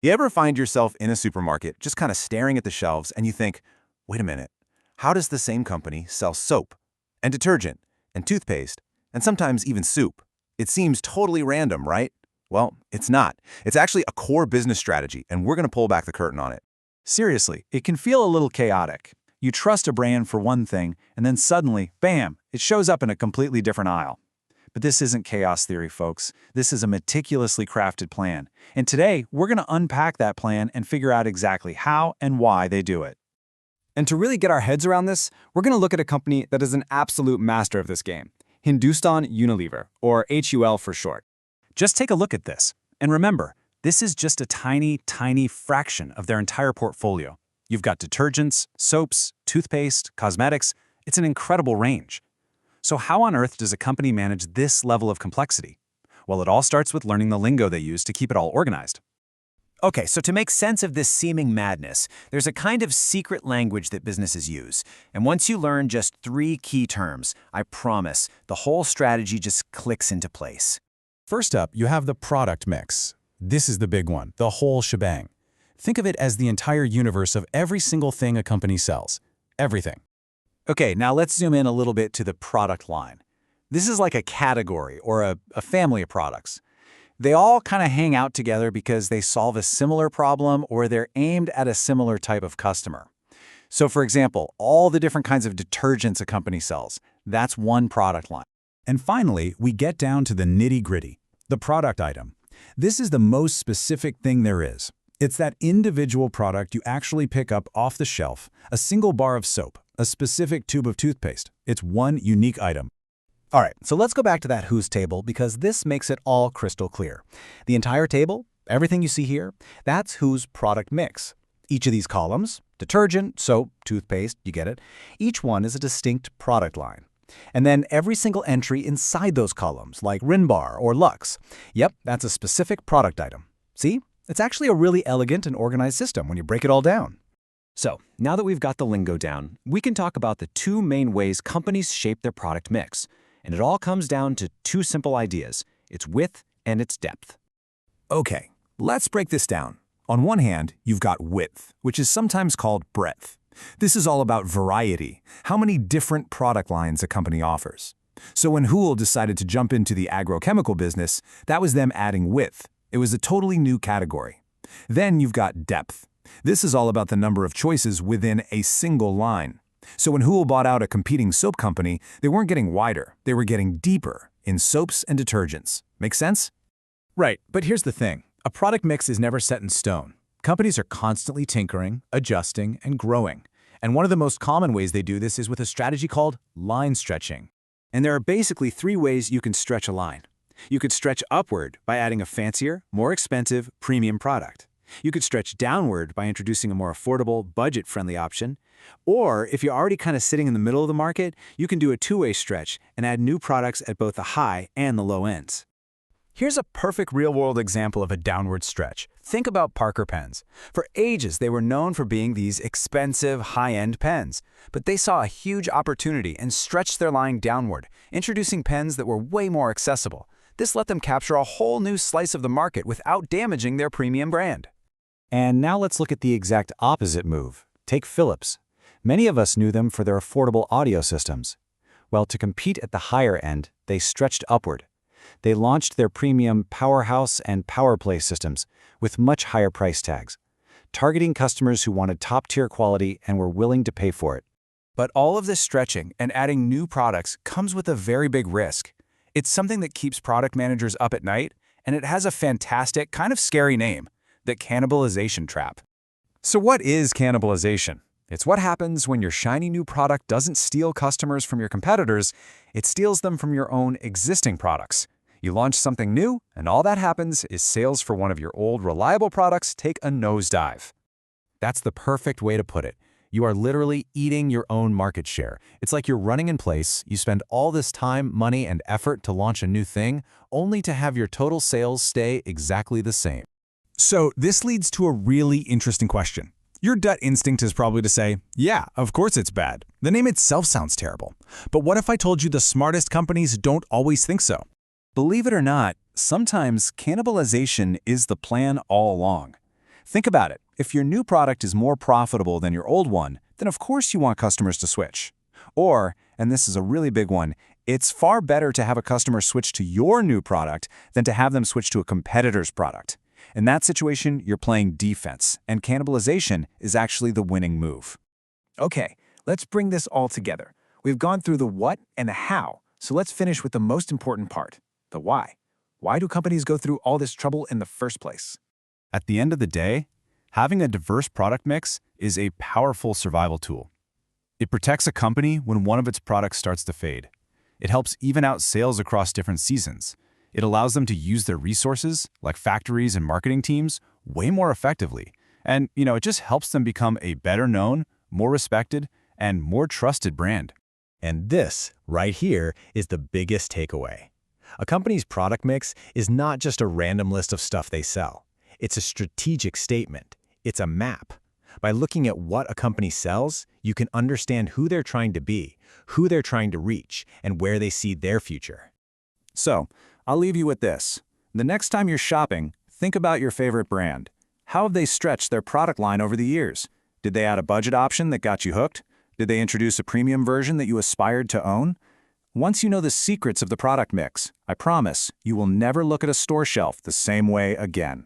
You ever find yourself in a supermarket just kind of staring at the shelves and you think, wait a minute, how does the same company sell soap and detergent and toothpaste and sometimes even soup? It seems totally random, right? Well, it's not. It's actually a core business strategy, and we're going to pull back the curtain on it. Seriously, it can feel a little chaotic. You trust a brand for one thing, and then suddenly, bam, it shows up in a completely different aisle. But this isn't chaos theory, folks. This is a meticulously crafted plan. And today, we're going to unpack that plan and figure out exactly how and why they do it. And to really get our heads around this, we're going to look at a company that is an absolute master of this game, Hindustan Unilever, or HUL for short. Just take a look at this. And remember, this is just a tiny, tiny fraction of their entire portfolio. You've got detergents, soaps, toothpaste, cosmetics. It's an incredible range. So how on earth does a company manage this level of complexity? Well, it all starts with learning the lingo they use to keep it all organized. Okay, so to make sense of this seeming madness, there's a kind of secret language that businesses use. And once you learn just 3 key terms, I promise, the whole strategy just clicks into place. First up, you have the product mix. This is the big one, the whole shebang. Think of it as the entire universe of every single thing a company sells. Everything. Okay, now let's zoom in a little bit to the product line. This is like a category or a family of products. They all kind of hang out together because they solve a similar problem or they're aimed at a similar type of customer. So for example, all the different kinds of detergents a company sells, that's one product line. And finally, we get down to the nitty-gritty, the product item. This is the most specific thing there is. It's that individual product you actually pick up off the shelf, a single bar of soap, a specific tube of toothpaste. It's one unique item. All right, so let's go back to that who's table because this makes it all crystal clear. The entire table, everything you see here, that's who's product mix. Each of these columns, detergent, soap, toothpaste, you get it, each one is a distinct product line. And then every single entry inside those columns, like Rinbar or Lux, yep, that's a specific product item. See? It's actually a really elegant and organized system when you break it all down. So, now that we've got the lingo down, we can talk about the 2 main ways companies shape their product mix. And it all comes down to 2 simple ideas. Its width and its depth. Okay, let's break this down. On one hand, you've got width, which is sometimes called breadth. This is all about variety, how many different product lines a company offers. So when Huel decided to jump into the agrochemical business, that was them adding width. It was a totally new category. Then you've got depth. This is all about the number of choices within a single line. So when Huel bought out a competing soap company, they weren't getting wider, they were getting deeper in soaps and detergents. Make sense? Right, but here's the thing. A product mix is never set in stone. Companies are constantly tinkering, adjusting, and growing. And one of the most common ways they do this is with a strategy called line stretching. And there are basically 3 ways you can stretch a line. You could stretch upward by adding a fancier, more expensive, premium product. You could stretch downward by introducing a more affordable, budget-friendly option. Or, if you're already kind of sitting in the middle of the market, you can do a 2-way stretch and add new products at both the high and the low ends. Here's a perfect real-world example of a downward stretch. Think about Parker pens. For ages, they were known for being these expensive, high-end pens. But they saw a huge opportunity and stretched their line downward, introducing pens that were way more accessible. This let them capture a whole new slice of the market without damaging their premium brand. And now let's look at the exact opposite move. Take Philips. Many of us knew them for their affordable audio systems. Well, to compete at the higher end, they stretched upward. They launched their premium Powerhouse and PowerPlay systems with much higher price tags, targeting customers who wanted top-tier quality and were willing to pay for it. But all of this stretching and adding new products comes with a very big risk. It's something that keeps product managers up at night, and it has a fantastic, kind of scary name, the cannibalization trap. So what is cannibalization? It's what happens when your shiny new product doesn't steal customers from your competitors, it steals them from your own existing products. You launch something new, and all that happens is sales for one of your old reliable products take a nosedive. That's the perfect way to put it. You are literally eating your own market share. It's like you're running in place, you spend all this time, money, and effort to launch a new thing, only to have your total sales stay exactly the same. So this leads to a really interesting question. Your gut instinct is probably to say, yeah, of course it's bad. The name itself sounds terrible. But what if I told you the smartest companies don't always think so? Believe it or not, sometimes cannibalization is the plan all along. Think about it. If your new product is more profitable than your old one, then of course you want customers to switch. Or, and this is a really big one, it's far better to have a customer switch to your new product than to have them switch to a competitor's product. In that situation, you're playing defense, and cannibalization is actually the winning move. Okay, let's bring this all together. We've gone through the what and the how, so let's finish with the most important part, the why. Why do companies go through all this trouble in the first place? At the end of the day, having a diverse product mix is a powerful survival tool. It protects a company when one of its products starts to fade. It helps even out sales across different seasons. It allows them to use their resources, like factories and marketing teams, way more effectively. And, it just helps them become a better known, more respected, and more trusted brand. And this, right here, is the biggest takeaway. A company's product mix is not just a random list of stuff they sell. It's a strategic statement. It's a map. By looking at what a company sells, you can understand who they're trying to be, who they're trying to reach, and where they see their future. So, I'll leave you with this. The next time you're shopping, think about your favorite brand. How have they stretched their product line over the years? Did they add a budget option that got you hooked? Did they introduce a premium version that you aspired to own? Once you know the secrets of the product mix, I promise you will never look at a store shelf the same way again.